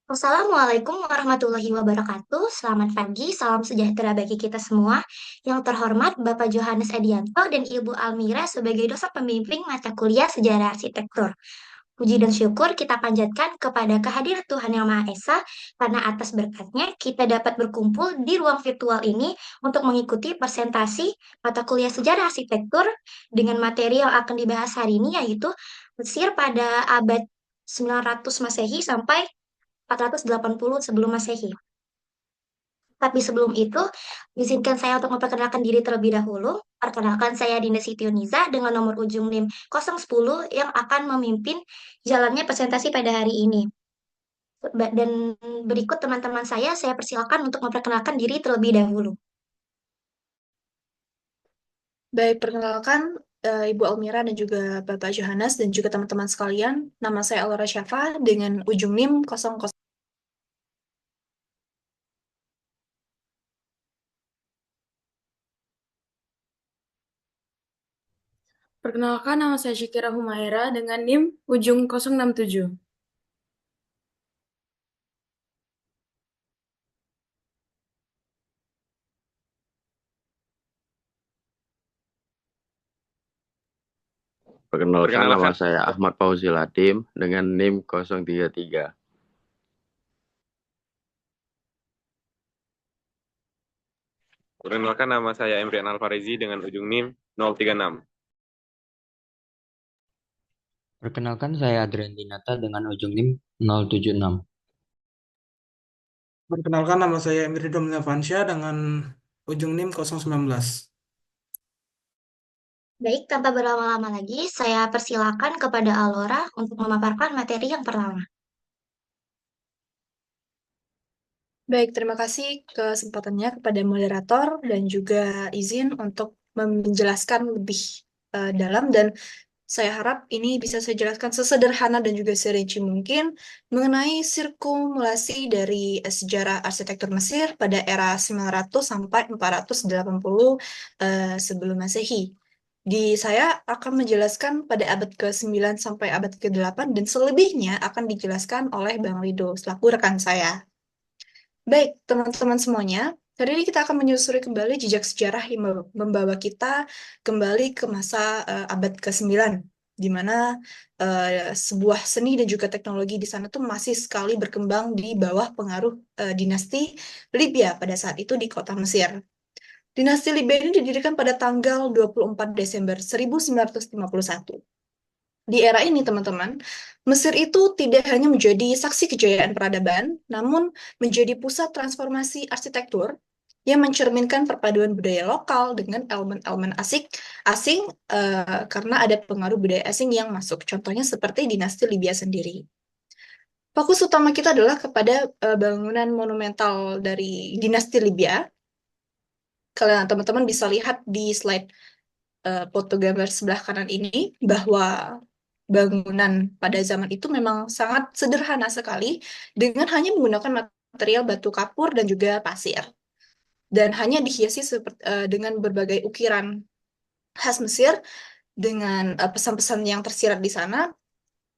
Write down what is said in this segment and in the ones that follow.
Assalamualaikum warahmatullahi wabarakatuh. Selamat pagi, salam sejahtera bagi kita semua. Yang terhormat Bapak Johannes Edianto dan Ibu Almira sebagai dosen pembimbing mata kuliah Sejarah Arsitektur. Puji dan syukur kita panjatkan kepada kehadiran Tuhan Yang Maha Esa, karena atas berkatnya kita dapat berkumpul di ruang virtual ini untuk mengikuti presentasi mata kuliah Sejarah Arsitektur dengan materi yang akan dibahas hari ini, yaitu Mesir pada abad 900 Masehi sampai 480 sebelum Masehi. Tapi sebelum itu, izinkan saya untuk memperkenalkan diri terlebih dahulu. Perkenalkan saya Dinda Sitioniza dengan nomor ujung NIM 010 yang akan memimpin jalannya presentasi pada hari ini. Dan berikut teman-teman saya persilakan untuk memperkenalkan diri terlebih dahulu. Baik, perkenalkan Ibu Almira dan juga Bapak Johannes dan juga teman-teman sekalian. Nama saya Alora Syafa dengan ujung NIM 00. Perkenalkan, nama saya Syakira Humaira dengan NIM ujung 067. Perkenalkan, nama Perkenalkan, saya Ahmad Fauzi Latim dengan NIM 033. perkenalkan nama saya Emrian Alfarizi dengan ujung NIM 036. Perkenalkan, saya Adrian Dinata dengan ujung NIM 076. Perkenalkan, nama saya Emir Domina Fansya dengan ujung NIM 019. Baik, tanpa berlama-lama lagi, saya persilakan kepada Alora untuk memaparkan materi yang pertama. Baik, terima kasih kesempatannya kepada moderator dan juga izin untuk menjelaskan lebih dalam, dan saya harap ini bisa saya jelaskan sesederhana dan juga serinci mungkin mengenai sirkumulasi dari sejarah arsitektur Mesir pada era 900 sampai 480 sebelum Masehi. Saya akan menjelaskan pada abad ke-9 sampai abad ke-8 dan selebihnya akan dijelaskan oleh Bang Rido selaku rekan saya. Baik, teman-teman semuanya, hari ini kita akan menyusuri kembali jejak sejarah yang membawa kita kembali ke masa abad ke-9, di mana sebuah seni dan juga teknologi di sana tuh masih sekali berkembang di bawah pengaruh dinasti Libya pada saat itu di kota Mesir. Dinasti Libya ini didirikan pada tanggal 24 Desember 1951. Di era ini, teman-teman, Mesir itu tidak hanya menjadi saksi kejayaan peradaban, namun menjadi pusat transformasi arsitektur yang mencerminkan perpaduan budaya lokal dengan elemen-elemen asing karena ada pengaruh budaya asing yang masuk. Contohnya seperti dinasti Libya sendiri. Fokus utama kita adalah kepada bangunan monumental dari dinasti Libya. Kalian teman-teman bisa lihat di slide foto gambar sebelah kanan ini bahwa bangunan pada zaman itu memang sangat sederhana sekali dengan hanya menggunakan material batu kapur dan juga pasir, dan hanya dihiasi dengan berbagai ukiran khas Mesir dengan pesan-pesan yang tersirat di sana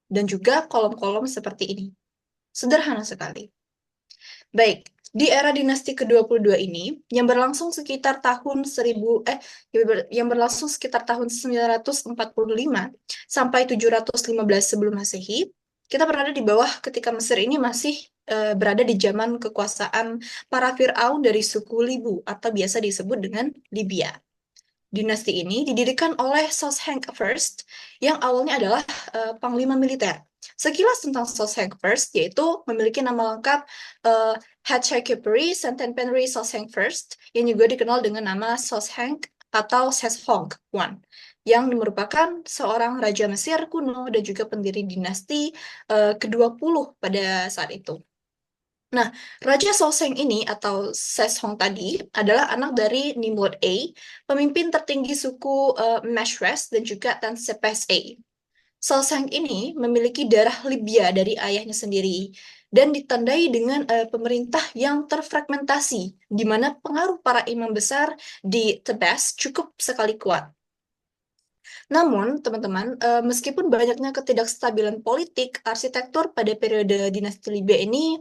dan juga kolom-kolom seperti ini. Sederhana sekali. Baik, di era dinasti ke-22 ini yang berlangsung sekitar tahun 945 sampai 715 sebelum Masehi, kita berada di bawah ketika Mesir ini masih berada di zaman kekuasaan para Firaun dari suku Libu atau biasa disebut dengan Libya. Dinasti ini didirikan oleh Soshenq I yang awalnya adalah panglima militer. Sekilas tentang Soshenq I, yaitu memiliki nama lengkap Hatshepsut Sentenpenri Soshenq I, yang juga dikenal dengan nama Soshenq atau Seshonq I, yang merupakan seorang raja Mesir kuno dan juga pendiri dinasti ke-20 pada saat itu. Nah, Raja Soseng ini atau Seshong tadi adalah anak dari Nimrod A, pemimpin tertinggi suku Meshres dan juga Tansepes A. Soseng ini memiliki darah Libya dari ayahnya sendiri dan ditandai dengan pemerintah yang terfragmentasi, di mana pengaruh para imam besar di Tebes cukup sekali kuat. Namun, teman-teman, meskipun banyaknya ketidakstabilan politik, arsitektur pada periode dinasti Libya ini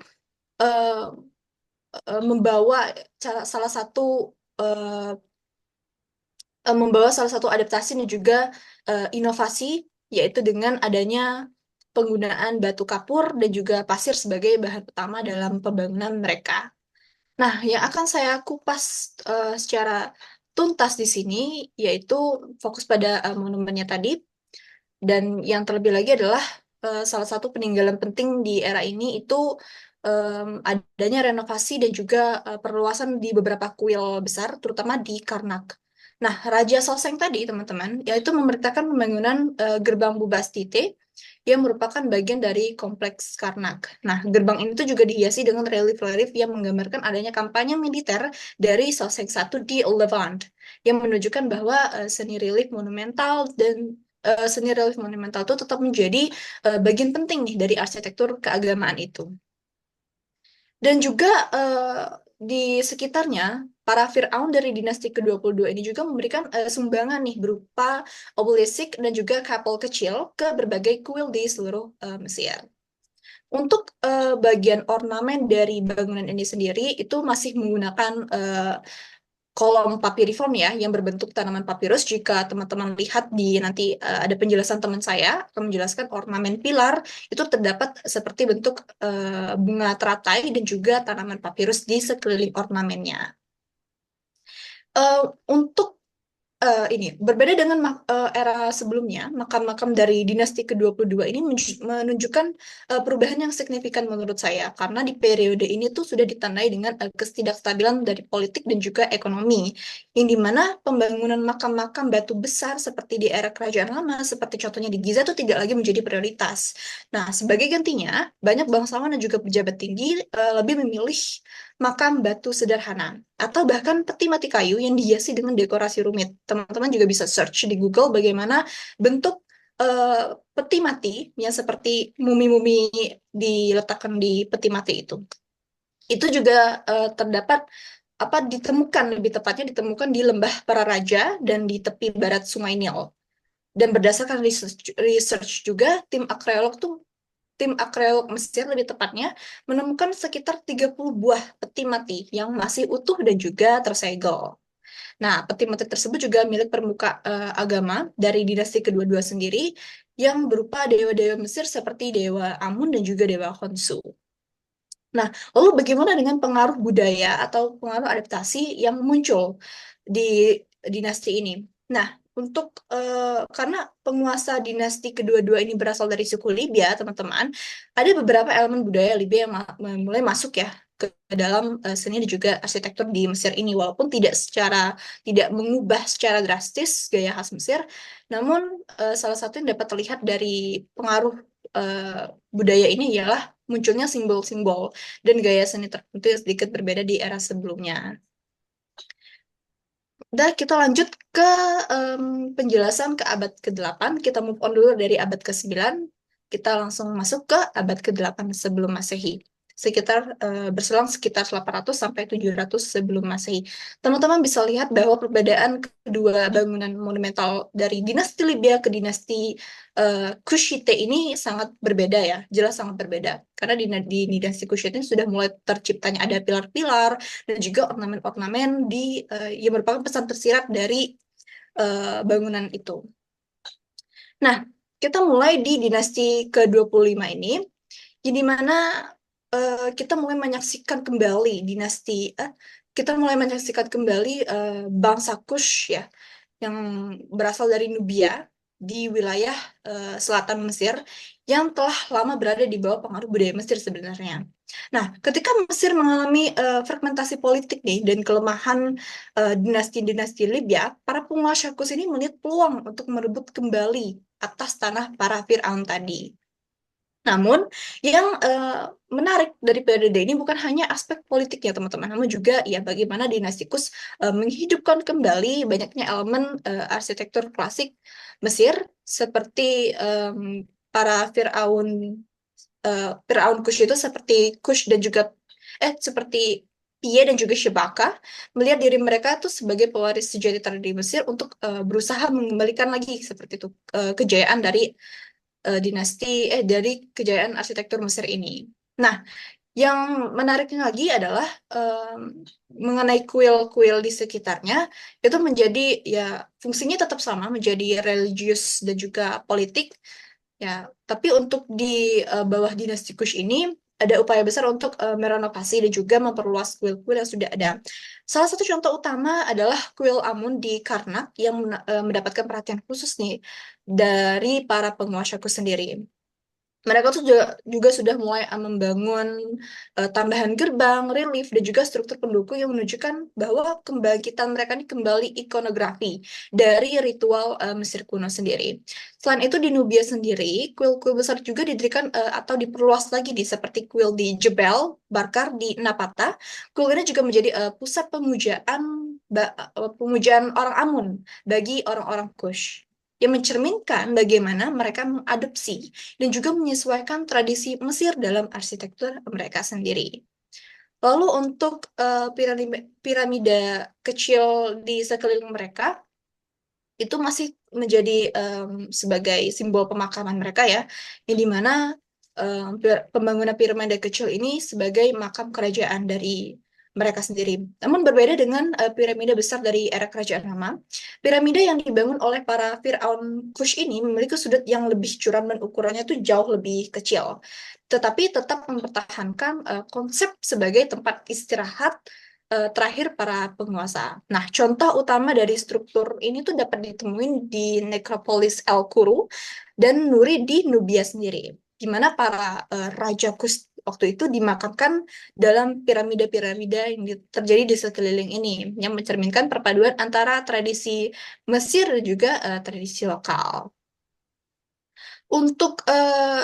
eh, membawa salah satu eh, membawa salah satu adaptasi dan juga inovasi, yaitu dengan adanya penggunaan batu kapur dan juga pasir sebagai bahan utama dalam pembangunan mereka. Nah, yang akan saya kupas secara tuntas di sini yaitu fokus pada monumennya tadi, dan yang terlebih lagi adalah salah satu peninggalan penting di era ini itu adanya renovasi dan juga perluasan di beberapa kuil besar, terutama di Karnak. Nah, Raja Soseng tadi, teman-teman, yaitu memerintahkan pembangunan gerbang Bubastite yang merupakan bagian dari kompleks Karnak. Nah, gerbang ini tuh juga dihiasi dengan relief-relief yang menggambarkan adanya kampanye militer dari Soseng I di Levant, yang menunjukkan bahwa seni relief monumental itu tetap menjadi bagian penting nih dari arsitektur keagamaan itu. Dan juga di sekitarnya, para Fir'aun dari dinasti ke-22 ini juga memberikan sumbangan nih berupa obelisik dan juga kapel kecil ke berbagai kuil di seluruh Mesir. Untuk bagian ornamen dari bangunan ini sendiri itu masih menggunakan kolom papiriform ya, yang berbentuk tanaman papirus. Jika teman-teman lihat di nanti ada penjelasan teman saya akan menjelaskan ornamen pilar itu terdapat seperti bentuk bunga teratai dan juga tanaman papirus di sekeliling ornamennya. Untuk ini berbeda dengan era sebelumnya, makam-makam dari dinasti ke-22 ini menunjukkan perubahan yang signifikan menurut saya, karena di periode ini tuh sudah ditandai dengan ketidakstabilan dari politik dan juga ekonomi, yang dimana pembangunan makam-makam batu besar seperti di era Kerajaan Lama, seperti contohnya di Giza, itu tidak lagi menjadi prioritas. Nah, sebagai gantinya, banyak bangsawan dan juga pejabat tinggi lebih memilih makam batu sederhana atau bahkan peti mati kayu yang dihiasi dengan dekorasi rumit. Teman-teman juga bisa search di Google bagaimana bentuk peti mati yang seperti mumi-mumi diletakkan di peti mati itu. Itu juga terdapat ditemukan, lebih tepatnya ditemukan di Lembah Para Raja dan di tepi barat Sungai Nil. Dan berdasarkan research juga, tim arkeolog Mesir lebih tepatnya menemukan sekitar 30 buah peti mati yang masih utuh dan juga tersegel. Nah, peti mati tersebut juga milik pemuka agama dari dinasti kedua-dua sendiri yang berupa dewa-dewa Mesir seperti Dewa Amun dan juga Dewa Khonsu. Nah, lalu bagaimana dengan pengaruh budaya atau pengaruh adaptasi yang muncul di dinasti ini? Nah, karena penguasa dinasti kedua-dua ini berasal dari suku Libya, teman-teman, ada beberapa elemen budaya Libya yang mulai masuk ya ke dalam seni dan juga arsitektur di Mesir ini, walaupun tidak mengubah secara drastis gaya khas Mesir, namun salah satu yang dapat terlihat dari pengaruh budaya ini ialah munculnya simbol-simbol dan gaya seni tertentu yang sedikit berbeda di era sebelumnya. Udah, kita lanjut ke penjelasan ke abad ke-8. Kita move on dulu dari abad ke-9. Kita langsung masuk ke abad ke-8 sebelum Masehi. Berselang sekitar 800 sampai 700 sebelum Masehi. Teman-teman bisa lihat bahwa perbedaan kedua bangunan monumental dari dinasti Libya ke dinasti Kushite ini sangat berbeda ya, jelas sangat berbeda. Karena di dinasti Kushite ini sudah mulai terciptanya ada pilar-pilar dan juga ornamen-ornamen yang merupakan pesan tersirat dari bangunan itu. Nah, kita mulai di dinasti ke-25 ini, di mana kita mulai menyaksikan kembali bangsa Kush ya, yang berasal dari Nubia di wilayah selatan Mesir yang telah lama berada di bawah pengaruh budaya Mesir sebenarnya. Nah, ketika Mesir mengalami fragmentasi politik nih dan kelemahan dinasti-dinasti Libya, para penguasa Kush ini melihat peluang untuk merebut kembali atas tanah para Fir'aun tadi. Namun, yang menarik dari periode ini bukan hanya aspek politiknya, teman-teman, namun juga ya bagaimana dinasti Kush menghidupkan kembali banyaknya elemen arsitektur klasik Mesir seperti para Fir'aun Kush itu seperti Kush dan juga seperti Pie dan juga Shebaka melihat diri mereka tuh sebagai pewaris sejati dari Mesir untuk berusaha mengembalikan lagi seperti itu kejayaan dari dari kejayaan arsitektur Mesir ini. Nah, Yang menariknya lagi adalah mengenai kuil-kuil di sekitarnya itu menjadi ya fungsinya tetap sama, menjadi religius dan juga politik. Ya, tapi untuk di bawah dinasti Kush ini ada upaya besar untuk merenovasi dan juga memperluas kuil-kuil yang sudah ada. Salah satu contoh utama adalah kuil Amun di Karnak yang mendapatkan perhatian khusus nih dari para penguasa Kush sendiri. Mereka tuh juga sudah mulai membangun tambahan gerbang, relief, dan juga struktur pendukung yang menunjukkan bahwa kebangkitan mereka ini kembali ikonografi dari ritual Mesir kuno sendiri. Selain itu di Nubia sendiri, kuil-kuil besar juga didirikan atau diperluas lagi nih, seperti kuil di Jebel Barkar di Napata. Kuil ini juga menjadi pusat pemujaan orang Amun bagi orang-orang Kush yang mencerminkan bagaimana mereka mengadopsi dan juga menyesuaikan tradisi Mesir dalam arsitektur mereka sendiri. Lalu untuk piramida kecil di sekeliling mereka itu masih menjadi sebagai simbol pemakaman mereka ya, yang dimana pembangunan piramida kecil ini sebagai makam kerajaan dari mereka sendiri. Namun berbeda dengan piramida besar dari era kerajaan lama, piramida yang dibangun oleh para Firaun Kush ini memiliki sudut yang lebih curam dan ukurannya tuh jauh lebih kecil, tetapi tetap mempertahankan konsep sebagai tempat istirahat terakhir para penguasa. Nah, contoh utama dari struktur ini tuh dapat ditemuin di Necropolis El Kuru dan Nuri di Nubia sendiri, di mana para Raja Kus waktu itu dimakamkan dalam piramida-piramida yang terjadi di sekeliling ini, yang mencerminkan perpaduan antara tradisi Mesir dan juga tradisi lokal. Untuk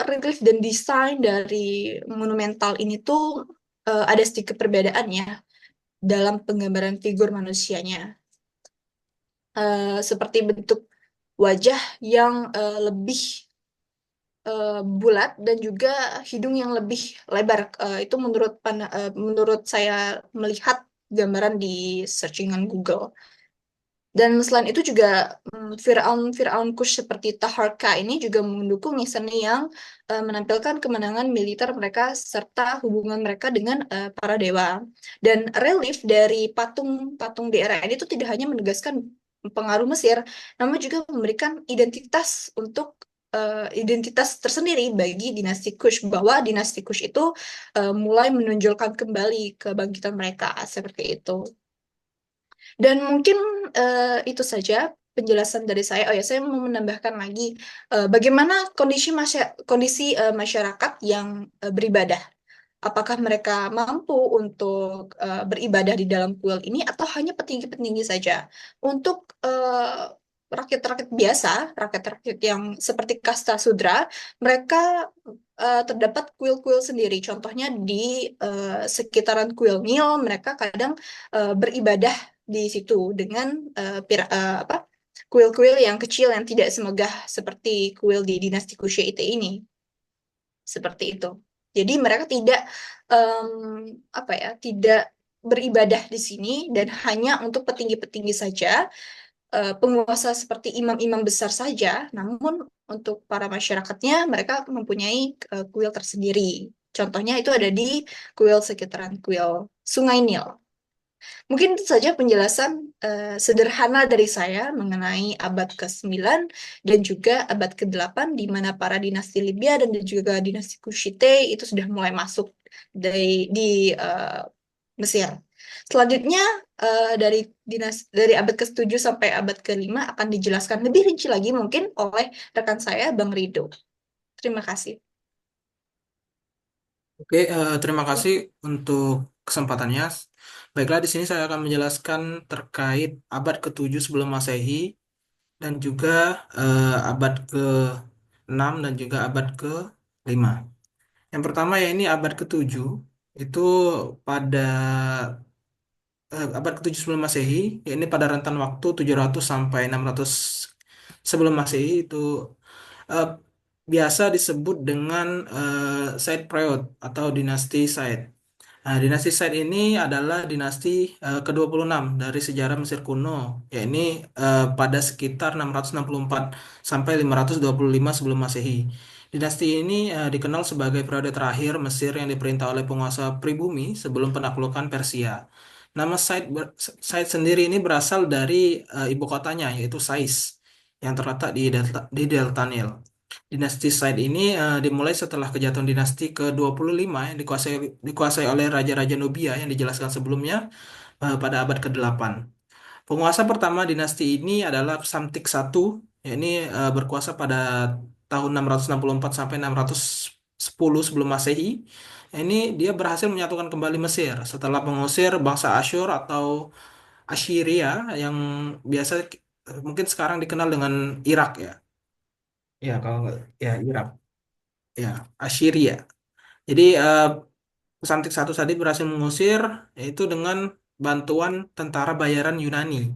relief dan desain dari monumental ini tuh ada sedikit perbedaan ya dalam penggambaran figur manusianya. Seperti bentuk wajah yang lebih bulat dan juga hidung yang lebih lebar. Itu menurut saya melihat gambaran di searchingan Google. Dan selain itu juga Firaun Kush seperti Taharqa ini juga mendukung seni yang menampilkan kemenangan militer mereka serta hubungan mereka dengan para dewa. Dan relief dari patung-patung di era ini itu tidak hanya menegaskan pengaruh Mesir, namun juga memberikan identitas tersendiri bagi dinasti Kush, bahwa dinasti Kush itu mulai menonjolkan kembali kebangkitan mereka seperti itu. Dan mungkin itu saja penjelasan dari saya. Oh ya, saya mau menambahkan lagi bagaimana kondisi masyarakat yang beribadah. Apakah mereka mampu untuk beribadah di dalam kuil ini atau hanya petinggi-petinggi saja? Untuk rakyat-rakyat biasa, rakyat-rakyat yang seperti kasta Sudra, mereka terdapat kuil-kuil sendiri. Contohnya di sekitaran kuil Nil, mereka kadang beribadah di situ dengan kuil-kuil yang kecil yang tidak semegah seperti kuil di dinasti Kushite ini. Seperti itu. Jadi mereka tidak beribadah di sini dan hanya untuk petinggi-petinggi saja, penguasa seperti imam-imam besar saja, namun untuk para masyarakatnya mereka mempunyai kuil tersendiri. Contohnya itu ada di kuil sekitaran kuil Sungai Nil. Mungkin itu saja penjelasan sederhana dari saya mengenai abad ke-9 dan juga abad ke-8, di mana para dinasti Libya dan juga dinasti Kushite itu sudah mulai masuk di Mesir. Selanjutnya dari abad ke-7 sampai abad ke-5 akan dijelaskan lebih rinci lagi mungkin oleh rekan saya, Bang Rido. Terima kasih. Oke, terima kasih untuk kesempatannya. Baiklah, di sini saya akan menjelaskan terkait abad ke-7 sebelum Masehi dan juga abad ke-6 dan juga abad ke-5. Yang pertama ya ini abad ke-7 itu pada abad ke-7 sebelum Masehi, ya ini pada rentan waktu 700 sampai 600 sebelum Masehi itu eh, biasa disebut dengan Said Preot atau dinasti Said. Nah, dinasti Said ini adalah dinasti ke-26 dari sejarah Mesir kuno, yakni pada sekitar 664 sampai 525 sebelum Masehi. Dinasti ini dikenal sebagai periode terakhir Mesir yang diperintah oleh penguasa pribumi sebelum penaklukan Persia. Nama Said sendiri ini berasal dari ibu kotanya, yaitu Sais, yang terletak di Delta Nil. Dinasti Said ini dimulai setelah kejatuhan dinasti ke-25 yang dikuasai oleh Raja-Raja Nubia yang dijelaskan sebelumnya pada abad ke-8. Penguasa pertama dinasti ini adalah Psamtik I, yakni berkuasa pada tahun 664 sampai 610 sebelum Masehi. Ini dia berhasil menyatukan kembali Mesir setelah mengusir bangsa Asyur atau Assyria yang biasa mungkin sekarang dikenal dengan Irak ya. Ya, kalau ya Irak. Ya, Assyria. Jadi Psamtik satu tadi berhasil mengusir yaitu dengan bantuan tentara bayaran Yunani.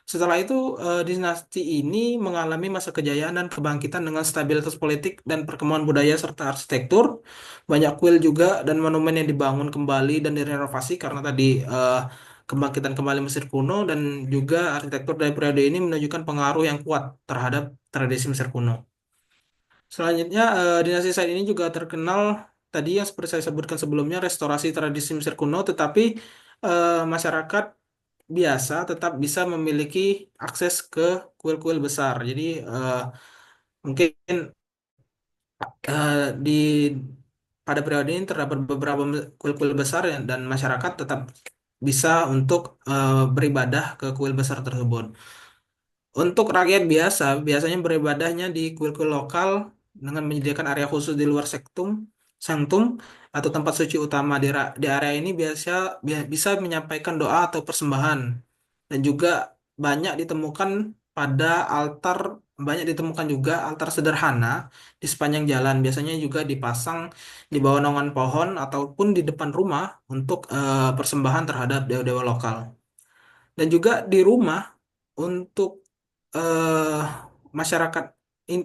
Setelah itu dinasti ini mengalami masa kejayaan dan kebangkitan dengan stabilitas politik dan perkembangan budaya serta arsitektur. Banyak kuil juga dan monumen yang dibangun kembali dan direnovasi karena tadi kebangkitan kembali Mesir kuno, dan juga arsitektur dari periode ini menunjukkan pengaruh yang kuat terhadap tradisi Mesir kuno. Selanjutnya, dinasti Said ini juga terkenal tadi yang seperti saya sebutkan sebelumnya, restorasi tradisi Mesir kuno, tetapi masyarakat biasa tetap bisa memiliki akses ke kuil-kuil besar. Jadi mungkin di pada periode ini terdapat beberapa kuil-kuil besar dan masyarakat tetap bisa untuk beribadah ke kuil besar tersebut. Untuk rakyat biasa, biasanya beribadahnya di kuil-kuil lokal dengan menyediakan area khusus di luar sanctum atau tempat suci utama. Di area ini bisa menyampaikan doa atau persembahan, dan juga banyak ditemukan pada altar banyak ditemukan juga altar sederhana di sepanjang jalan. Biasanya juga dipasang di bawah naungan pohon ataupun di depan rumah untuk persembahan terhadap dewa-dewa lokal. Dan juga di rumah untuk eh, masyarakat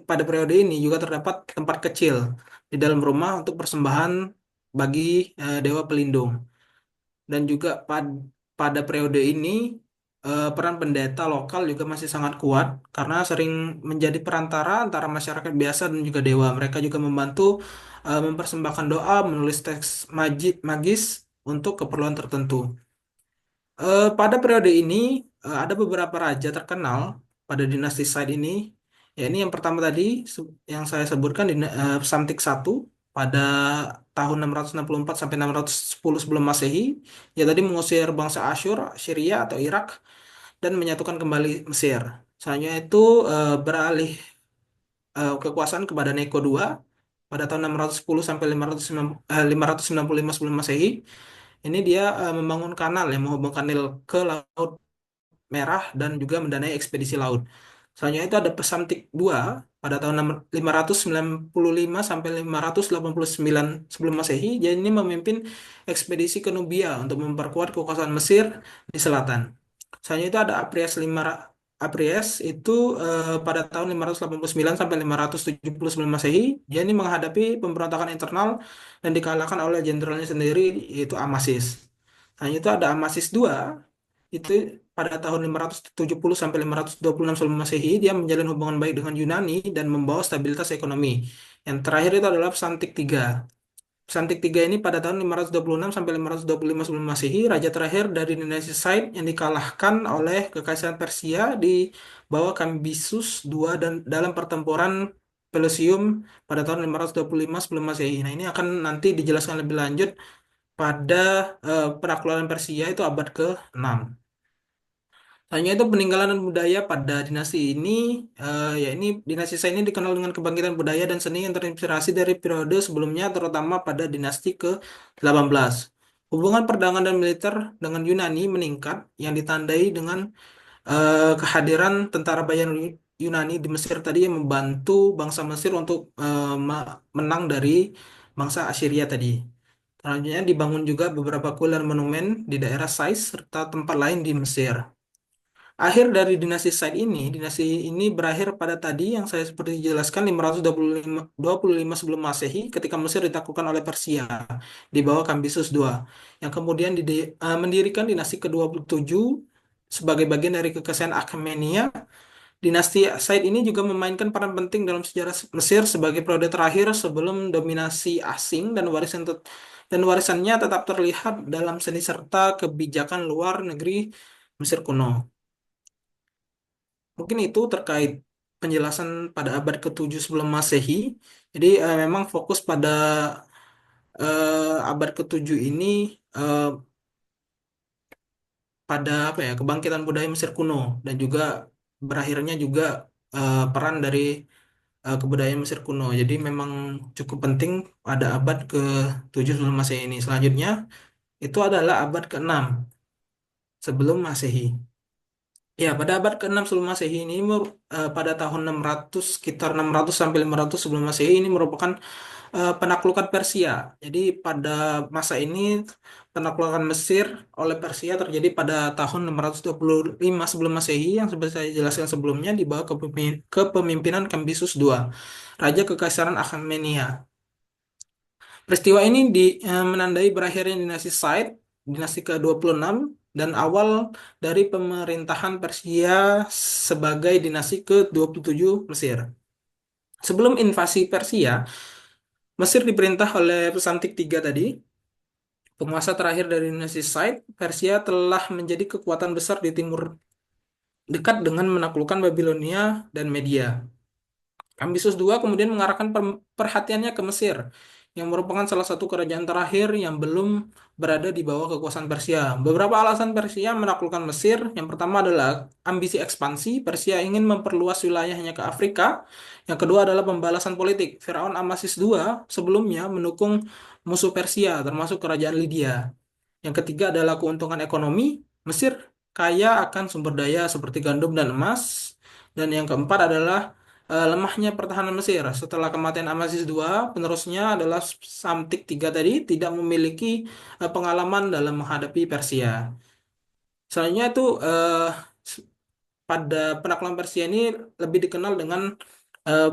pada periode ini juga terdapat tempat kecil di dalam rumah untuk persembahan bagi dewa pelindung. Dan juga pada periode ini peran pendeta lokal juga masih sangat kuat karena sering menjadi perantara antara masyarakat biasa dan juga dewa. Mereka juga membantu mempersembahkan doa, menulis teks magis untuk keperluan tertentu. Pada periode ini ada beberapa raja terkenal pada dinasti Said ini. Ya, ini yang pertama tadi yang saya sebutkan di Psamtik I pada tahun 664 sampai 610 sebelum Masehi. Ya, tadi mengusir bangsa Asyur, Syria atau Irak, dan menyatukan kembali Mesir. Selanjutnya itu beralih kekuasaan kepada Neko II pada tahun 610 sampai 595 sebelum Masehi. Ini dia membangun kanal yang menghubungkan Nil ke Laut Merah dan juga mendanai ekspedisi laut. Selanjutnya itu ada Psamtik II pada tahun 595 sampai 589 sebelum Masehi. Jadi ini memimpin ekspedisi ke Nubia untuk memperkuat kekuasaan Mesir di selatan. Selanjutnya itu ada Apries itu pada tahun 589 sampai 570 sebelum Masehi. Dia ini menghadapi pemberontakan internal dan dikalahkan oleh jenderalnya sendiri, yaitu Amasis. Selanjutnya itu ada Amasis II, itu pada tahun 570 sampai 526 sebelum Masehi. Dia menjalin hubungan baik dengan Yunani dan membawa stabilitas ekonomi. Yang terakhir itu adalah Psamtik III. Psamtik III ini pada tahun 526 sampai 525 sebelum Masehi, raja terakhir dari dinasti Said yang dikalahkan oleh kekaisaran Persia di bawah Kambisus II dan dalam pertempuran Pelusium pada tahun 525 sebelum Masehi. Nah, ini akan nanti dijelaskan lebih lanjut pada penaklukan Persia itu abad ke-6. Hanya itu peninggalan dan budaya pada dinasti ini, ya ini dinasti Said ini dikenal dengan kebangkitan budaya dan seni yang terinspirasi dari periode sebelumnya, terutama pada dinasti ke-18. Hubungan perdagangan dan militer dengan Yunani meningkat, yang ditandai dengan kehadiran tentara bayaran Yunani di Mesir tadi yang membantu bangsa Mesir untuk menang dari bangsa Assyria tadi. Selanjutnya dibangun juga beberapa kuil dan monumen di daerah Sais serta tempat lain di Mesir. Akhir dari dinasti ini berakhir pada tadi yang saya seperti jelaskan 525 sebelum Masehi ketika Mesir ditaklukkan oleh Persia di bawah Kambisus II, yang kemudian mendirikan dinasti ke-27 sebagai bagian dari kekaisaran Achaemenida Dinasti Said ini juga memainkan peran penting dalam sejarah Mesir sebagai periode terakhir sebelum dominasi asing dan warisannya tetap terlihat dalam seni serta kebijakan luar negeri Mesir kuno. Mungkin itu terkait penjelasan pada abad ke-7 sebelum Masehi. Jadi memang fokus pada abad ke-7 ini eh, pada apa ya, kebangkitan budaya Mesir kuno dan juga berakhirnya juga peran dari kebudayaan Mesir kuno. Jadi memang cukup penting pada abad ke-7 sebelum Masehi ini. Selanjutnya itu adalah abad ke-6 sebelum Masehi. Ya, pada abad ke-6 sebelum Masehi ini pada tahun 600 sekitar 600 sampai 500 sebelum Masehi ini merupakan penaklukan Persia. Jadi pada masa ini penaklukan Mesir oleh Persia terjadi pada tahun 625 sebelum Masehi yang seperti saya jelaskan sebelumnya di bawah kepemimpinan Kambisus II, Raja Kekaisaran Achaemenida. Peristiwa ini menandai berakhirnya dinasti Said, dinasti ke-26 dan awal dari pemerintahan Persia sebagai dinasti ke-27 Mesir. Sebelum invasi Persia, Mesir diperintah oleh Pesantik III tadi, penguasa terakhir dari dinasti Said. Persia telah menjadi kekuatan besar di timur dekat dengan menaklukkan Babilonia dan Media. Kambisus II kemudian mengarahkan perhatiannya ke Mesir, yang merupakan salah satu kerajaan terakhir yang belum berada di bawah kekuasaan Persia. Beberapa alasan Persia menaklukkan Mesir. Yang pertama adalah ambisi ekspansi. Persia ingin memperluas wilayahnya ke Afrika. Yang kedua adalah pembalasan politik. Firaun Amasis II sebelumnya mendukung musuh Persia, termasuk kerajaan Lydia. Yang ketiga adalah keuntungan ekonomi. Mesir kaya akan sumber daya seperti gandum dan emas. Dan yang keempat adalah lemahnya pertahanan Mesir. Setelah kematian Amasis II, penerusnya adalah Samtik III tadi tidak memiliki pengalaman dalam menghadapi Persia. Selanjutnya itu s- pada penaklukan Persia ini lebih dikenal dengan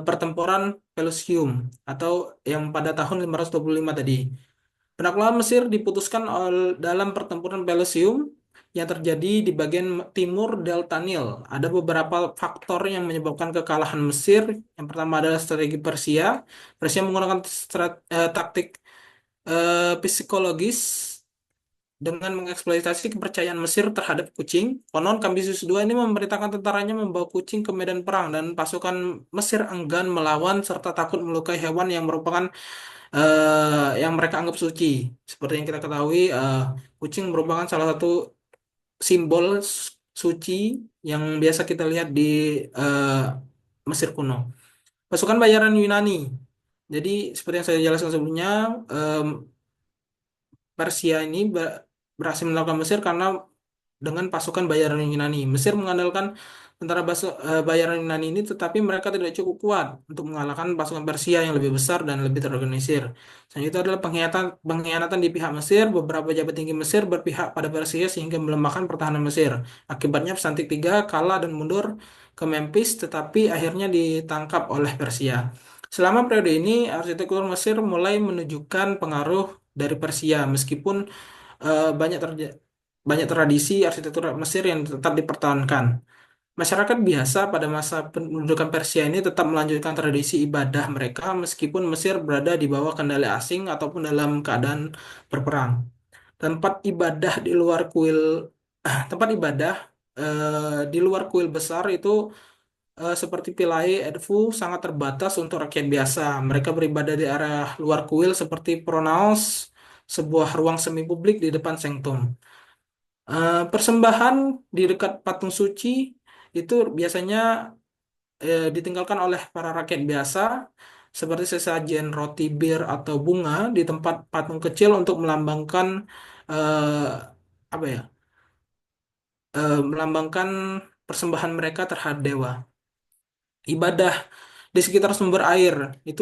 pertempuran Pelusium atau yang pada tahun 525 tadi. Penaklukan Mesir diputuskan dalam pertempuran Pelusium yang terjadi di bagian timur Delta Nil. Ada beberapa faktor yang menyebabkan kekalahan Mesir. Yang pertama adalah strategi Persia. Persia menggunakan taktik psikologis dengan mengeksploitasi kepercayaan Mesir terhadap kucing. Konon Kambisus II ini memerintahkan tentaranya membawa kucing ke medan perang dan pasukan Mesir enggan melawan serta takut melukai hewan yang merupakan yang mereka anggap suci. Seperti yang kita ketahui, kucing merupakan salah satu simbol suci yang biasa kita lihat di eh, Mesir kuno. Pasukan bayaran Yunani. Jadi seperti yang saya jelaskan sebelumnya, em, Persia ini berhasil mengalahkan Mesir karena dengan pasukan bayaran Yunani. Mesir mengandalkan bayaran Yunani ini, tetapi mereka tidak cukup kuat untuk mengalahkan pasukan Persia yang lebih besar dan lebih terorganisir. Selanjutnya adalah pengkhianatan di pihak Mesir. Beberapa pejabat tinggi Mesir berpihak pada Persia sehingga melemahkan pertahanan Mesir. Akibatnya Pesantik III kalah dan mundur ke Memphis, tetapi akhirnya ditangkap oleh Persia. Selama periode ini, arsitektur Mesir mulai menunjukkan pengaruh dari Persia, meskipun eh, banyak terjadi banyak tradisi arsitektur Mesir yang tetap dipertahankan. Masyarakat biasa pada masa pendudukan Persia ini tetap melanjutkan tradisi ibadah mereka meskipun Mesir berada di bawah kendali asing ataupun dalam keadaan berperang. Tempat ibadah di luar kuil tempat ibadah di luar kuil besar itu seperti Philae, Edfu sangat terbatas untuk rakyat biasa. Mereka beribadah di area luar kuil seperti Pronaos, sebuah ruang semi publik di depan sanctum. Persembahan di dekat patung suci itu biasanya ditinggalkan oleh para rakyat biasa seperti sesajen roti bir atau bunga di tempat patung kecil untuk melambangkan eh, apa ya melambangkan persembahan mereka terhadap dewa. Ibadah di sekitar sumber air itu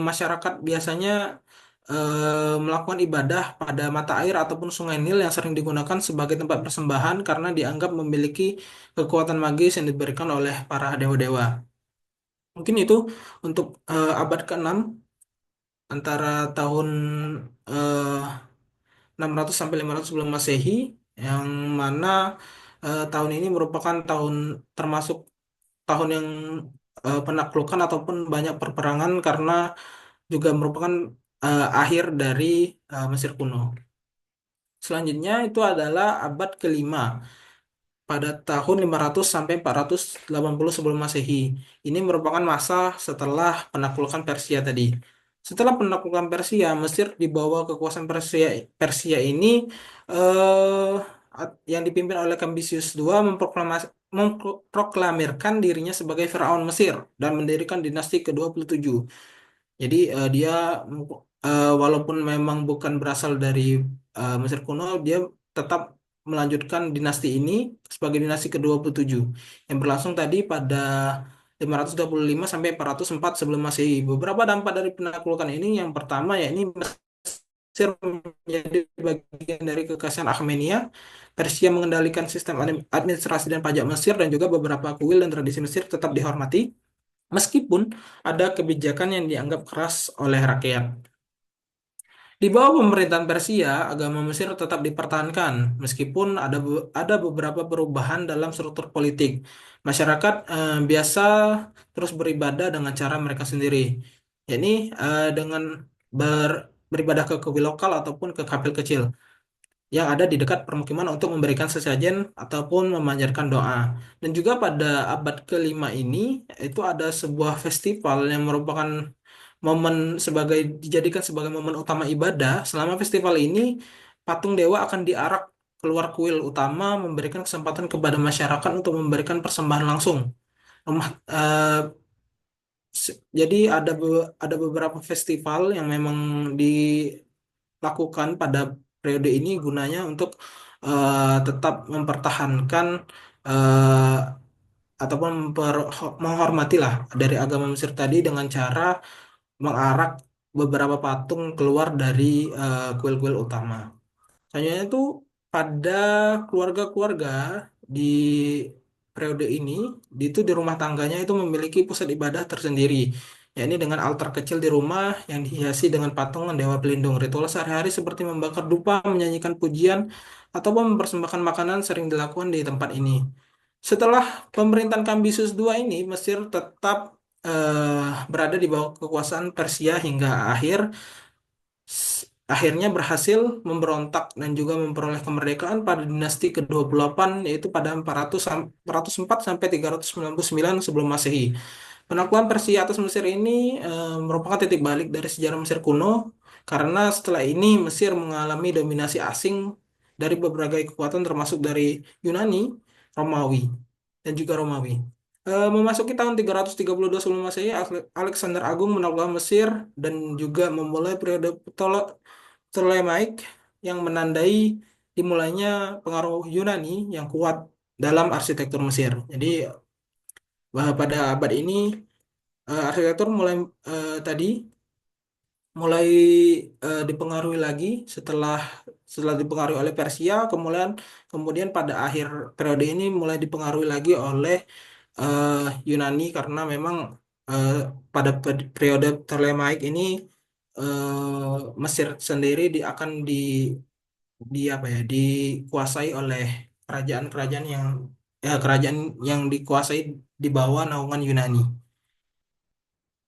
masyarakat biasanya melakukan ibadah pada mata air ataupun sungai Nil yang sering digunakan sebagai tempat persembahan karena dianggap memiliki kekuatan magis yang diberikan oleh para dewa-dewa. Mungkin itu untuk abad ke-6 antara tahun eh, 600 sampai 500 sebelum Masehi, yang mana tahun ini merupakan tahun termasuk tahun yang penaklukan ataupun banyak perperangan karena juga merupakan akhir dari Mesir kuno. Selanjutnya itu adalah abad kelima pada tahun 500 sampai 480 sebelum Masehi. Ini merupakan masa setelah penaklukan Persia tadi. Setelah penaklukan Persia, Mesir di bawah kekuasaan Persia ini eh, yang dipimpin oleh Kambises II memproklamirkan dirinya sebagai Firaun Mesir dan mendirikan dinasti ke-27. Jadi dia walaupun memang bukan berasal dari Mesir kuno, dia tetap melanjutkan dinasti ini sebagai dinasti ke-27 yang berlangsung tadi pada 525 sampai 404 sebelum Masehi. Beberapa dampak dari penaklukan ini yang pertama yakni Mesir menjadi bagian dari kekaisaran Akhamenia. Persia mengendalikan sistem administrasi dan pajak Mesir dan juga beberapa kuil dan tradisi Mesir tetap dihormati meskipun ada kebijakan yang dianggap keras oleh rakyat. Di bawah pemerintahan Persia, agama Mesir tetap dipertahankan, meskipun ada beberapa perubahan dalam struktur politik. Masyarakat biasa terus beribadah dengan cara mereka sendiri, yakni dengan beribadah ke kuil lokal ataupun ke kapel kecil yang ada di dekat permukiman untuk memberikan sesajen ataupun memanjatkan doa. Dan juga pada abad kelima ini, itu ada sebuah festival yang merupakan dijadikan sebagai momen utama ibadah. Selama festival ini, patung dewa akan diarak keluar kuil utama, memberikan kesempatan kepada masyarakat untuk memberikan persembahan langsung. Rumah, jadi ada beberapa festival yang memang dilakukan pada periode ini gunanya untuk tetap mempertahankan eh, ataupun menghormati lah dari agama Mesir tadi dengan cara mengarak beberapa patung keluar dari kuil-kuil utama. Selanjutnya itu pada keluarga-keluarga di periode ini, itu di rumah tangganya itu memiliki pusat ibadah tersendiri, yakni dengan altar kecil di rumah yang dihiasi dengan patungan dewa pelindung. Ritual sehari-hari seperti membakar dupa, menyanyikan pujian, ataupun mempersembahkan makanan sering dilakukan di tempat ini. Setelah pemerintahan Kambises II ini, Mesir tetap berada di bawah kekuasaan Persia hingga akhirnya berhasil memberontak dan juga memperoleh kemerdekaan pada dinasti ke-28 yaitu pada 404 sampai 399 sebelum Masehi. Penaklukan Persia atas Mesir ini merupakan titik balik dari sejarah Mesir kuno karena setelah ini Mesir mengalami dominasi asing dari berbagai kekuatan termasuk dari Yunani, Romawi, dan juga Romawi. Memasuki tahun 332 sebelum Masehi, Alexander Agung menaklukkan Mesir dan juga memulai periode Ptolemaic yang menandai dimulainya pengaruh Yunani yang kuat dalam arsitektur Mesir. Jadi pada abad ini arsitektur tadi mulai dipengaruhi lagi setelah dipengaruhi oleh Persia, kemudian pada akhir periode ini mulai dipengaruhi lagi oleh eh, Yunani karena memang eh, pada periode Ptolemaic ini Mesir sendiri akan di apa ya dikuasai oleh kerajaan-kerajaan kerajaan yang dikuasai di bawah naungan Yunani.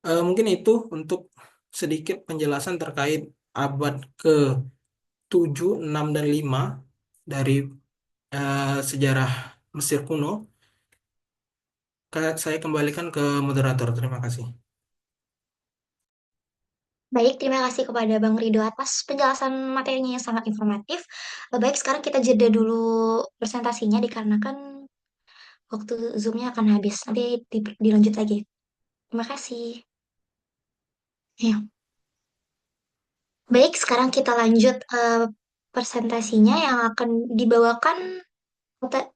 Mungkin itu untuk sedikit penjelasan terkait abad ke-7, 6, dan 5 dari sejarah Mesir kuno. Saya kembalikan ke moderator. Terima kasih. Baik, terima kasih kepada Bang Rido atas penjelasan materinya yang sangat informatif. Baik, sekarang kita jeda dulu presentasinya dikarenakan waktu Zoom-nya akan habis. Nanti dilanjut lagi. Terima kasih. Ya. Baik, sekarang kita lanjut presentasinya yang akan dibawakan mate-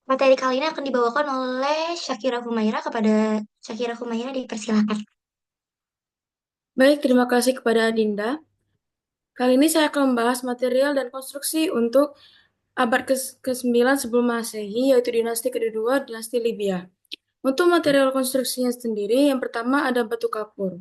materi kali ini akan dibawakan oleh Syakira Humaira. Kepada Syakira Humaira dipersilakan. Baik, terima kasih kepada Adinda. Kali ini saya akan membahas material dan konstruksi untuk abad ke-9 sebelum Masehi, yaitu dinasti kedua, dinasti Libya. Untuk material konstruksinya sendiri, yang pertama ada batu kapur.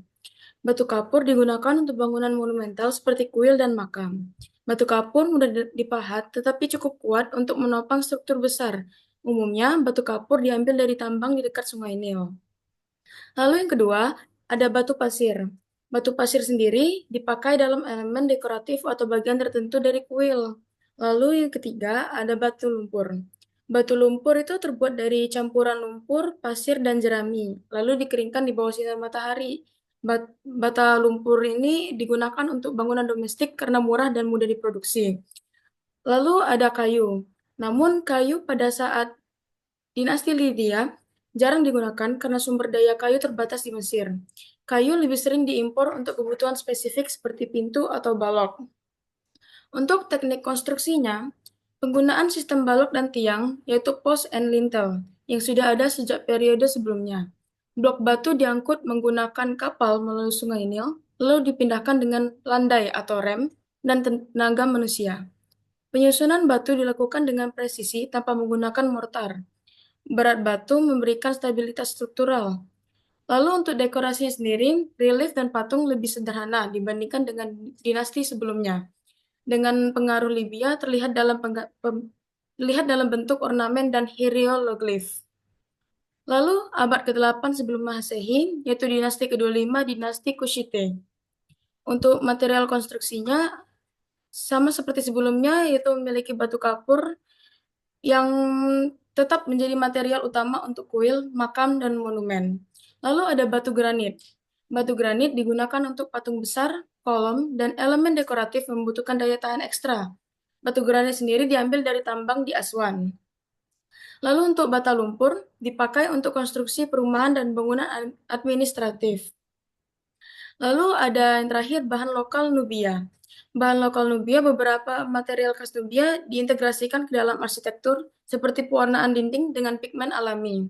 Batu kapur digunakan untuk bangunan monumental seperti kuil dan makam. Batu kapur mudah dipahat, tetapi cukup kuat untuk menopang struktur besar Umumnya, batu kapur diambil dari tambang di dekat Sungai Nil. Lalu yang kedua, ada batu pasir. Batu pasir sendiri dipakai dalam elemen dekoratif atau bagian tertentu dari kuil. Lalu yang ketiga, ada batu lumpur. Batu lumpur itu terbuat dari campuran lumpur, pasir, dan jerami, lalu dikeringkan di bawah sinar matahari. Bata lumpur ini digunakan untuk bangunan domestik karena murah dan mudah diproduksi. Lalu ada kayu. Namun kayu pada saat dinasti Lydia jarang digunakan karena sumber daya kayu terbatas di Mesir. Kayu lebih sering diimpor untuk kebutuhan spesifik seperti pintu atau balok. Untuk teknik konstruksinya, penggunaan sistem balok dan tiang, yaitu post and lintel, yang sudah ada sejak periode sebelumnya. Blok batu diangkut menggunakan kapal melalui Sungai Nil, lalu dipindahkan dengan landai atau rem dan tenaga manusia. Penyusunan batu dilakukan dengan presisi tanpa menggunakan mortar. Berat batu memberikan stabilitas struktural. Lalu untuk dekorasinya sendiri, relief dan patung lebih sederhana dibandingkan dengan dinasti sebelumnya. Dengan pengaruh Libya terlihat dalam bentuk ornamen dan hieroglif. Lalu abad ke-8 sebelum Masehi, yaitu dinasti ke-25, dinasti Kushite. Untuk material konstruksinya sama seperti sebelumnya, yaitu memiliki batu kapur yang tetap menjadi material utama untuk kuil, makam, dan monumen. Lalu ada batu granit. Batu granit digunakan untuk patung besar, kolom, dan elemen dekoratif membutuhkan daya tahan ekstra. Batu granit sendiri diambil dari tambang di Aswan. Lalu untuk bata lumpur dipakai untuk konstruksi perumahan dan bangunan administratif. Lalu ada yang terakhir bahan lokal Nubia. Bahan lokal Nubia, beberapa material khas Nubia diintegrasikan ke dalam arsitektur seperti pewarnaan dinding dengan pigmen alami.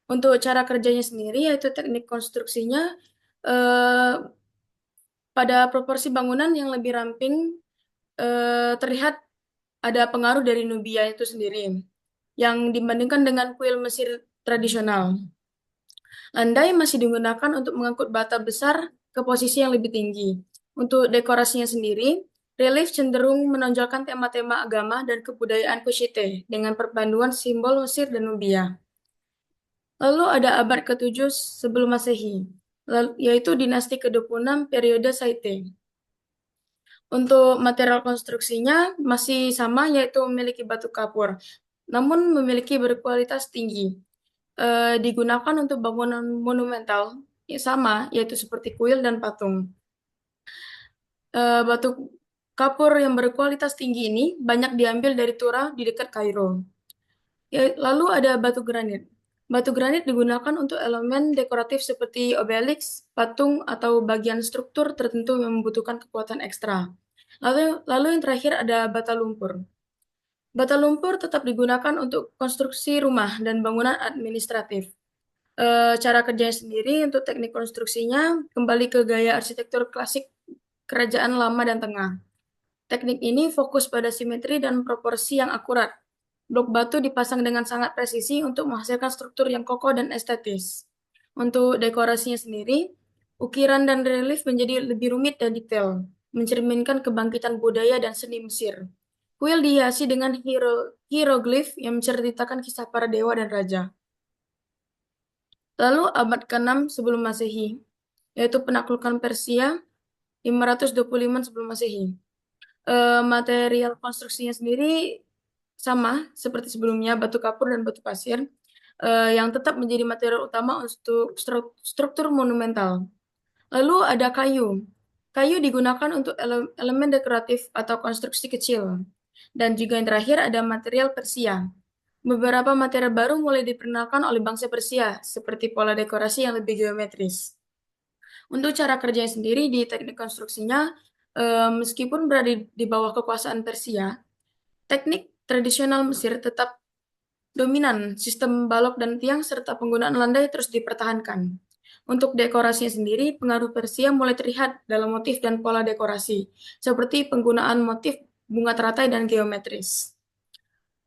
Untuk cara kerjanya sendiri, yaitu teknik konstruksinya pada proporsi bangunan yang lebih ramping, terlihat ada pengaruh dari Nubia itu sendiri, yang dibandingkan dengan kuil Mesir tradisional. Landai masih digunakan untuk mengangkut bata besar ke posisi yang lebih tinggi. Untuk dekorasinya sendiri, relief cenderung menonjolkan tema-tema agama dan kebudayaan Kushite dengan perpaduan simbol Mesir dan Nubia. Lalu ada abad ke-7 sebelum Masehi, yaitu dinasti ke-26 periode Saite. Untuk material konstruksinya masih sama, yaitu memiliki batu kapur, namun memiliki berkualitas tinggi. Digunakan untuk bangunan monumental sama, yaitu seperti kuil dan patung. Batu kapur yang berkualitas tinggi ini banyak diambil dari Tura di dekat Kairo. Lalu ada batu granit. Batu granit digunakan untuk elemen dekoratif seperti obelisk, patung, atau bagian struktur tertentu yang membutuhkan kekuatan ekstra. Lalu yang terakhir ada bata lumpur. Bata lumpur tetap digunakan untuk konstruksi rumah dan bangunan administratif. Cara kerjanya sendiri untuk teknik konstruksinya kembali ke gaya arsitektur klasik kerajaan lama dan tengah. Teknik ini fokus pada simetri dan proporsi yang akurat. Blok batu dipasang dengan sangat presisi untuk menghasilkan struktur yang kokoh dan estetis. Untuk dekorasinya sendiri, ukiran dan relief menjadi lebih rumit dan detail, mencerminkan kebangkitan budaya dan seni Mesir. Kuil dihiasi dengan hieroglif yang menceritakan kisah para dewa dan raja. Lalu abad ke-6 sebelum Masehi, yaitu penaklukan Persia 525 sebelum Masehi. Material konstruksinya sendiri sama seperti sebelumnya, batu kapur dan batu pasir, yang tetap menjadi material utama untuk struktur monumental. Lalu ada kayu. Kayu digunakan untuk elemen dekoratif atau konstruksi kecil. Dan juga yang terakhir ada material Persia. Beberapa material baru mulai diperkenalkan oleh bangsa Persia, seperti pola dekorasi yang lebih geometris. Untuk cara kerjanya sendiri di teknik konstruksinya, meskipun berada di bawah kekuasaan Persia, teknik tradisional Mesir tetap dominan. Sistem balok dan tiang serta penggunaan landai terus dipertahankan. Untuk dekorasinya sendiri, pengaruh Persia mulai terlihat dalam motif dan pola dekorasi, seperti penggunaan motif bunga teratai dan geometris.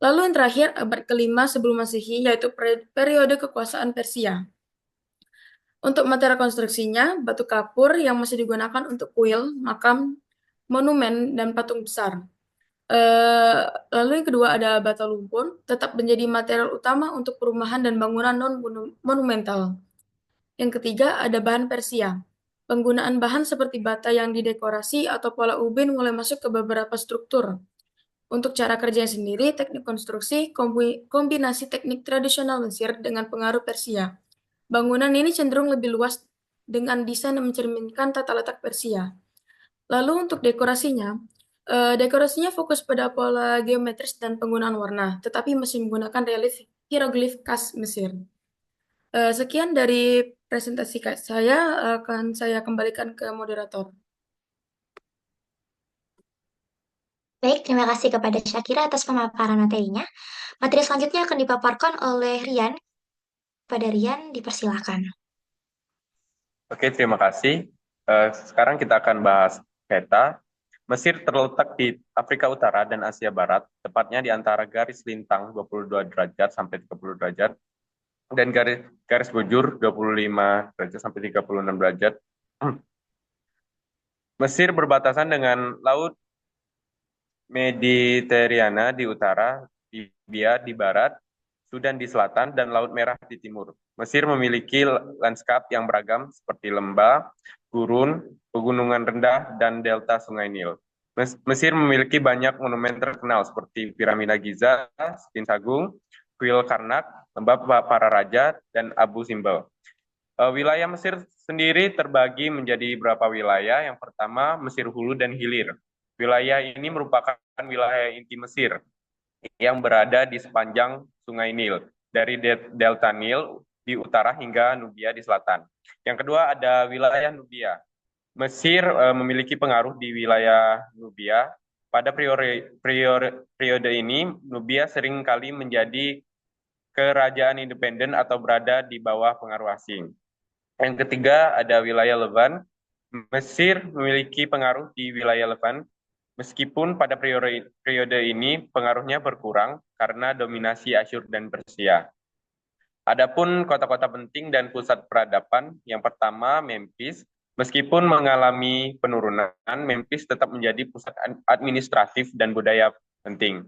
Lalu yang terakhir, abad ke-5 sebelum Masehi, yaitu periode kekuasaan Persia. Untuk material konstruksinya, batu kapur yang masih digunakan untuk kuil, makam, monumen, dan patung besar. Eh, Lalu yang kedua ada bata lumpur, tetap menjadi material utama untuk perumahan dan bangunan non-monumental. Yang ketiga ada bahan Persia. Penggunaan bahan seperti bata yang didekorasi atau pola ubin mulai masuk ke beberapa struktur. Untuk cara kerjanya sendiri, teknik konstruksi kombinasi teknik tradisional Mesir dengan pengaruh Persia. Bangunan ini cenderung lebih luas dengan desain yang mencerminkan tata letak Persia. Lalu untuk dekorasinya fokus pada pola geometris dan penggunaan warna, tetapi masih menggunakan relief hieroglif khas Mesir. Sekian dari presentasi saya, akan saya kembalikan ke moderator. Baik, terima kasih kepada Syakira atas pemaparan materinya. Materi selanjutnya akan dipaparkan oleh Rian. Pada Rian, dipersilakan. Oke, terima kasih. Sekarang kita akan bahas peta. Mesir terletak di Afrika Utara dan Asia Barat, tepatnya di antara garis lintang 22 derajat sampai 30 derajat dan garis bujur 25 derajat sampai 36 derajat. Mesir berbatasan dengan Laut Mediterania di utara, Libya di barat, Sudan di selatan, dan Laut Merah di timur. Mesir memiliki lanskap yang beragam seperti lembah, gurun, pegunungan rendah, dan delta Sungai Nil. Mesir memiliki banyak monumen terkenal seperti Piramida Giza, Sphinx Agung, Kuil Karnak, Lembah Para Raja, dan Abu Simbel. Wilayah Mesir sendiri terbagi menjadi beberapa wilayah. Yang pertama, Mesir Hulu dan Hilir. Wilayah ini merupakan wilayah inti Mesir yang berada di sepanjang Sungai Nil, dari Delta Nil di utara hingga Nubia di selatan. Yang kedua ada wilayah Nubia. Mesir memiliki pengaruh di wilayah Nubia. Pada periode ini, Nubia seringkali menjadi kerajaan independen atau berada di bawah pengaruh asing. Yang ketiga ada wilayah Leban. Mesir memiliki pengaruh di wilayah Leban, meskipun pada periode ini pengaruhnya berkurang karena dominasi Asyur dan Persia. Adapun kota-kota penting dan pusat peradaban, yang pertama Memphis. Meskipun mengalami penurunan, Memphis tetap menjadi pusat administratif dan budaya penting.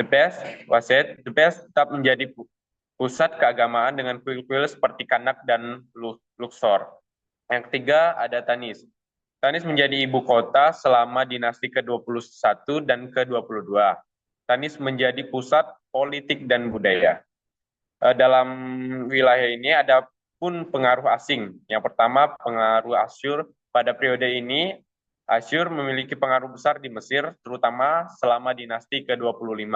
Thebes tetap menjadi pusat keagamaan dengan kuil-kuil seperti Karnak dan Luxor. Yang ketiga ada Tanis. Tanis menjadi ibu kota selama dinasti ke-21 dan ke-22. Tanis menjadi pusat politik dan budaya. Dalam wilayah ini ada pun pengaruh asing. Yang pertama pengaruh Asyur. Pada periode ini Asyur memiliki pengaruh besar di Mesir, terutama selama dinasti ke-25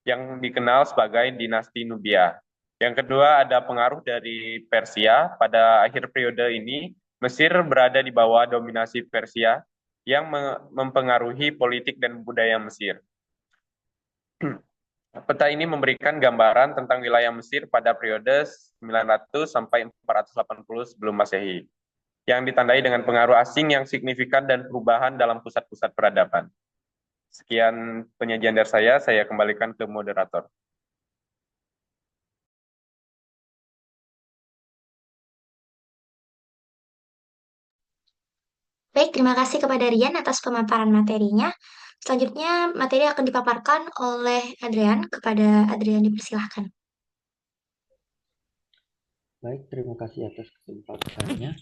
yang dikenal sebagai dinasti Nubia. Yang kedua ada pengaruh dari Persia. Pada akhir periode ini Mesir berada di bawah dominasi Persia yang mempengaruhi politik dan budaya Mesir. Peta ini memberikan gambaran tentang wilayah Mesir pada periode 900 sampai 480 sebelum Masehi, yang ditandai dengan pengaruh asing yang signifikan dan perubahan dalam pusat-pusat peradaban. Sekian penyajian dari saya kembalikan ke moderator. Baik, terima kasih kepada Rian atas pemaparan materinya. Selanjutnya, materi akan dipaparkan oleh Adrian. Kepada Adrian dipersilahkan. Baik, terima kasih atas kesempatannya.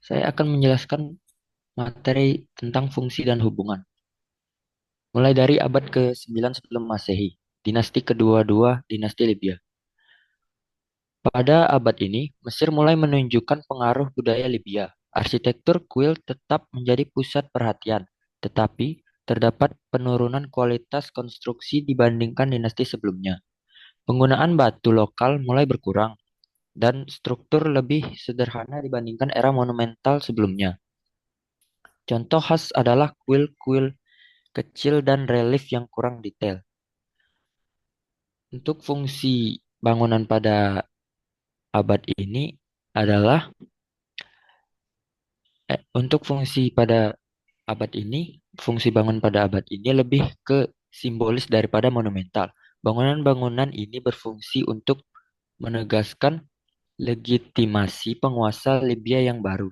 Saya akan menjelaskan materi tentang fungsi dan hubungan. Mulai dari abad ke-9 sebelum Masehi, dinasti kedua-dua dinasti Libya. Pada abad ini, Mesir mulai menunjukkan pengaruh budaya Libya. Arsitektur kuil tetap menjadi pusat perhatian, tetapi terdapat penurunan kualitas konstruksi dibandingkan dinasti sebelumnya. Penggunaan batu lokal mulai berkurang, dan struktur lebih sederhana dibandingkan era monumental sebelumnya. Contoh khas adalah kuil-kuil kecil dan relief yang kurang detail. Untuk fungsi bangunan pada abad ini adalah untuk fungsi pada abad ini, fungsi bangun pada abad ini lebih ke simbolis daripada monumental. Bangunan-bangunan ini berfungsi untuk menegaskan legitimasi penguasa Libya yang baru.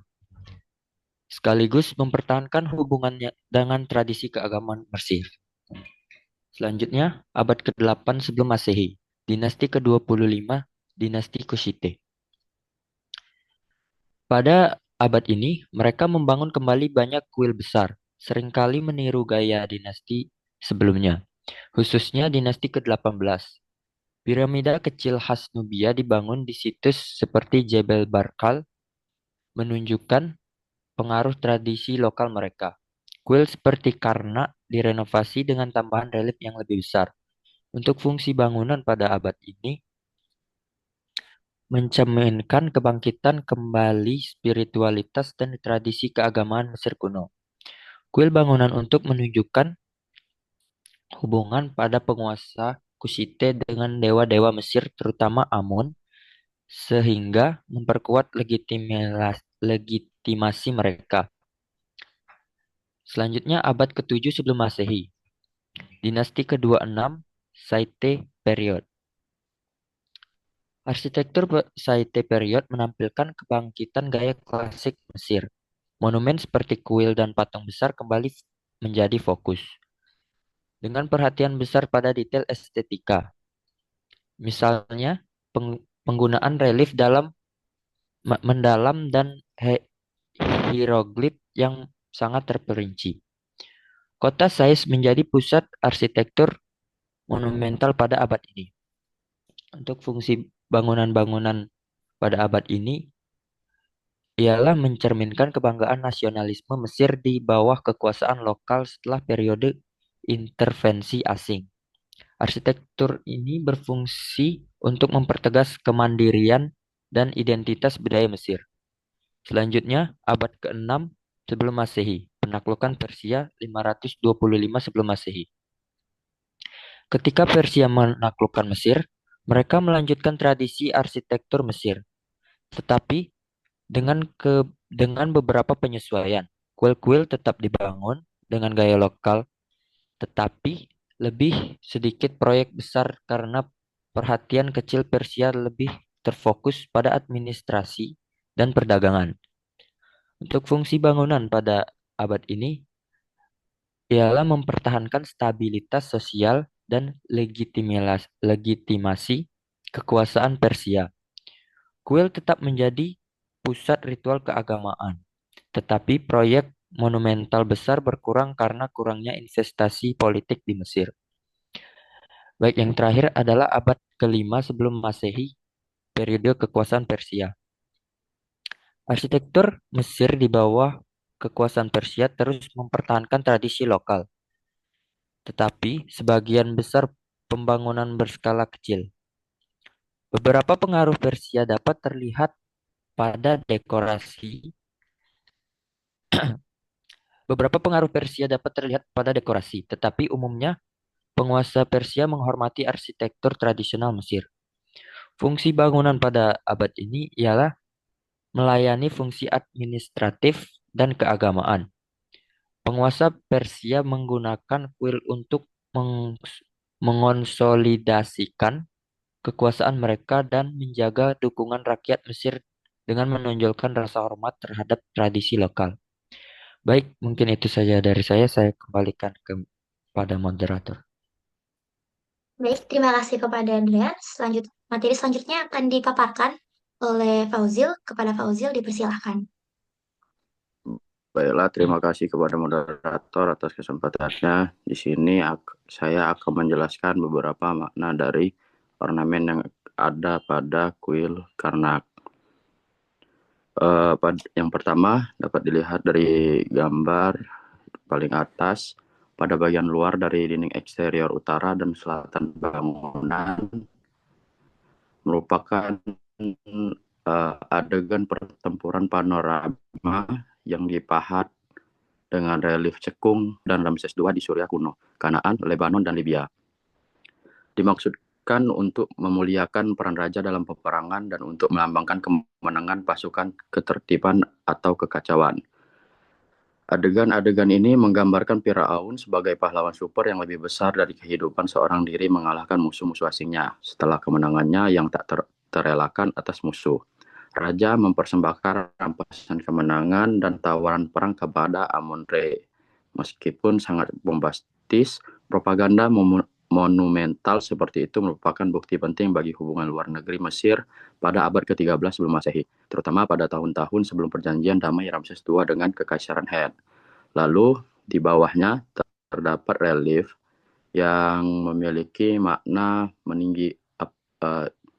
sekaligus mempertahankan hubungannya dengan tradisi keagamaan Mesir. Selanjutnya, abad ke-8 sebelum Masehi, dinasti ke-25, dinasti Kushite. Pada abad ini, mereka membangun kembali banyak kuil besar, seringkali meniru gaya dinasti sebelumnya, khususnya dinasti ke-18. Piramida kecil khas Nubia dibangun di situs seperti Jebel Barkal, menunjukkan pengaruh tradisi lokal mereka. Kuil seperti Karnak direnovasi dengan tambahan relief yang lebih besar. Untuk fungsi bangunan pada abad ini, mencerminkan kebangkitan kembali spiritualitas dan tradisi keagamaan Mesir kuno. Kuil bangunan untuk menunjukkan hubungan pada penguasa Kushite dengan dewa-dewa Mesir, terutama Amun, sehingga memperkuat legitimasi mereka. Selanjutnya abad ke-7 sebelum Masehi, dinasti ke-26, Saite period. Arsitektur Saite period menampilkan kebangkitan gaya klasik Mesir. Monumen seperti kuil dan patung besar kembali menjadi fokus, dengan perhatian besar pada detail estetika. Misalnya, penggunaan relief mendalam dan hieroglif yang sangat terperinci. Kota Sais menjadi pusat arsitektur monumental pada abad ini. Untuk fungsi bangunan-bangunan pada abad ini ialah mencerminkan kebanggaan nasionalisme Mesir di bawah kekuasaan lokal setelah periode intervensi asing. Arsitektur ini berfungsi untuk mempertegas kemandirian dan identitas budaya Mesir. Selanjutnya, abad ke-6 sebelum Masehi, penaklukan Persia 525 sebelum Masehi. Ketika Persia menaklukkan Mesir, mereka melanjutkan tradisi arsitektur Mesir, tetapi dengan beberapa penyesuaian. Kuil-kuil tetap dibangun dengan gaya lokal, tetapi lebih sedikit proyek besar karena perhatian kecil Persia lebih terfokus pada administrasi dan perdagangan. Untuk fungsi bangunan pada abad ini ialah mempertahankan stabilitas sosial dan legitimasi kekuasaan Persia. Kuil tetap menjadi pusat ritual keagamaan, tetapi proyek monumental besar berkurang karena kurangnya investasi politik di Mesir. Baik, yang terakhir adalah abad ke-5 sebelum Masehi, periode kekuasaan Persia. Arsitektur Mesir di bawah kekuasaan Persia terus mempertahankan tradisi lokal, tetapi sebagian besar pembangunan berskala kecil. Beberapa pengaruh Persia dapat terlihat pada dekorasi. Tetapi umumnya penguasa Persia menghormati arsitektur tradisional Mesir. Fungsi bangunan pada abad ini ialah melayani fungsi administratif dan keagamaan. Penguasa Persia menggunakan kuil untuk mengonsolidasikan kekuasaan mereka dan menjaga dukungan rakyat Mesir dengan menonjolkan rasa hormat terhadap tradisi lokal. Baik, mungkin itu saja dari saya. Saya kembalikan kepada moderator. Baik, terima kasih kepada Adrian. Materi selanjutnya akan dipaparkan oleh Fauzil. Kepada Fauzil dipersilahkan. Baiklah, terima kasih kepada moderator atas kesempatannya. Di sini saya akan menjelaskan beberapa makna dari ornamen yang ada pada kuil Karnak. Yang pertama dapat dilihat dari gambar paling atas. Pada bagian luar dari dinding eksterior utara dan selatan bangunan merupakan adegan pertempuran panorama yang dipahat dengan relief cekung dan Ramses II di Suriah kuno, Kanaan, Lebanon, dan Libya. Dimaksudkan untuk memuliakan peran raja dalam peperangan dan untuk melambangkan kemenangan pasukan, ketertiban, atau kekacauan. Adegan-adegan ini menggambarkan Firaun sebagai pahlawan super yang lebih besar dari kehidupan seorang diri mengalahkan musuh-musuh asingnya setelah kemenangannya yang tak terelakkan atas musuh. raja mempersembahkan rampasan kemenangan dan tawaran perang kepada Amun-Re. Meskipun sangat bombastis, propaganda monumental seperti itu merupakan bukti penting bagi hubungan luar negeri Mesir pada abad ke-13 sebelum Masehi, terutama pada tahun-tahun sebelum perjanjian damai Ramses II dengan Kekaisaran Het. Lalu di bawahnya terdapat relief yang memiliki makna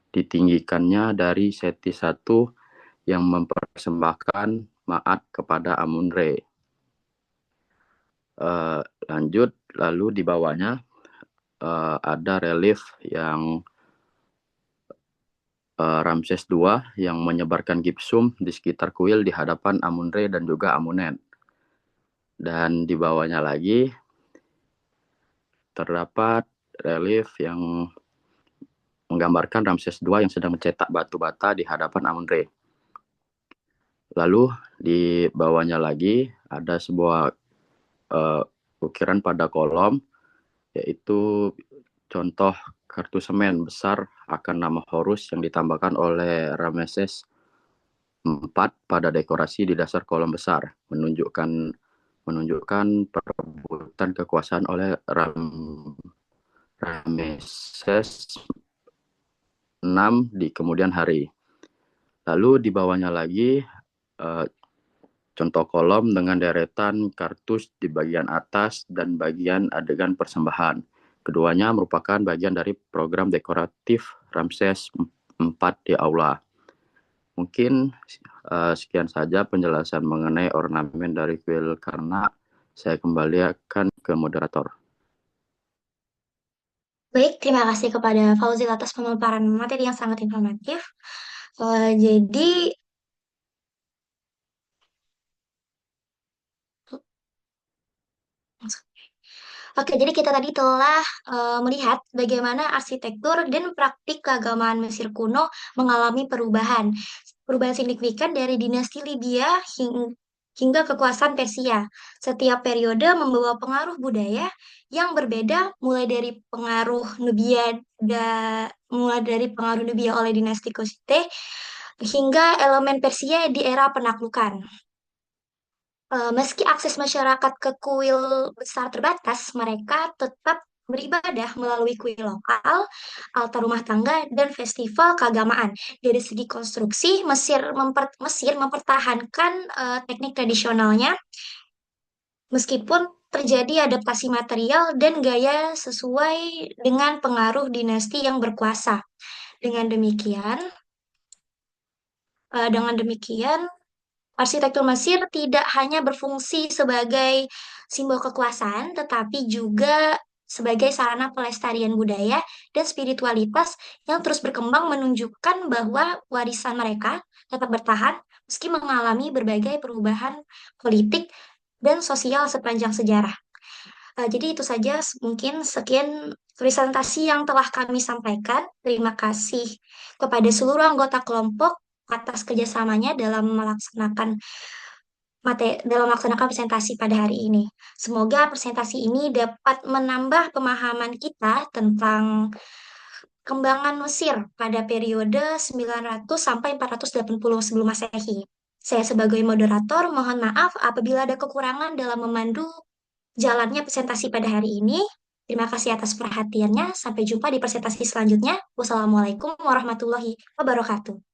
ditinggikannya dari Seti I yang mempersembahkan Ma'at kepada Amun-Re. Lanjut, lalu di bawahnya ada relief yang Ramses II yang menyebarkan gipsum di sekitar kuil di hadapan Amun-Re dan juga Amunet. Dan di bawahnya lagi terdapat relief yang menggambarkan Ramses II yang sedang mencetak batu bata di hadapan Amun-Re. Lalu di bawahnya lagi ada sebuah ukiran pada kolom, yaitu contoh kartu semen besar akan nama Horus yang ditambahkan oleh Ramses IV pada dekorasi di dasar kolom besar, menunjukkan perebutan kekuasaan oleh Ramses VI di kemudian hari. Lalu di bawahnya lagi contoh kolom dengan deretan kartus di bagian atas dan bagian adegan persembahan. Keduanya merupakan bagian dari program dekoratif Ramses IV di aula. Mungkin sekian saja penjelasan mengenai ornamen dari kuil Karnak. Saya kembalikan ke moderator. Baik, terima kasih kepada Fauzil atas pemaparan materi yang sangat informatif. Jadi, oke, jadi kita tadi telah melihat bagaimana arsitektur dan praktik keagamaan Mesir kuno mengalami perubahan. Perubahan signifikan dari dinasti Libya hingga kekuasaan Persia. Setiap periode membawa pengaruh budaya yang berbeda, mulai dari pengaruh Nubia oleh dinasti Kushite hingga elemen Persia di era penaklukan. Meski akses masyarakat ke kuil besar terbatas, mereka tetap beribadah melalui kuil lokal, altar rumah tangga, dan festival keagamaan. Dari segi konstruksi, Mesir mempertahankan teknik tradisionalnya, meskipun terjadi adaptasi material dan gaya sesuai dengan pengaruh dinasti yang berkuasa. Dengan demikian, arsitektur Mesir tidak hanya berfungsi sebagai simbol kekuasaan, tetapi juga sebagai sarana pelestarian budaya dan spiritualitas yang terus berkembang, menunjukkan bahwa warisan mereka tetap bertahan meski mengalami berbagai perubahan politik dan sosial sepanjang sejarah. Jadi itu saja mungkin sekian presentasi yang telah kami sampaikan. Terima kasih kepada seluruh anggota kelompok atas kerjasamanya dalam melaksanakan presentasi pada hari ini. Semoga presentasi ini dapat menambah pemahaman kita tentang kembangan Mesir pada periode 900 sampai 480 sebelum Masehi. Saya sebagai moderator mohon maaf apabila ada kekurangan dalam memandu jalannya presentasi pada hari ini. Terima kasih atas perhatiannya. Sampai jumpa di presentasi selanjutnya. Wassalamualaikum warahmatullahi wabarakatuh.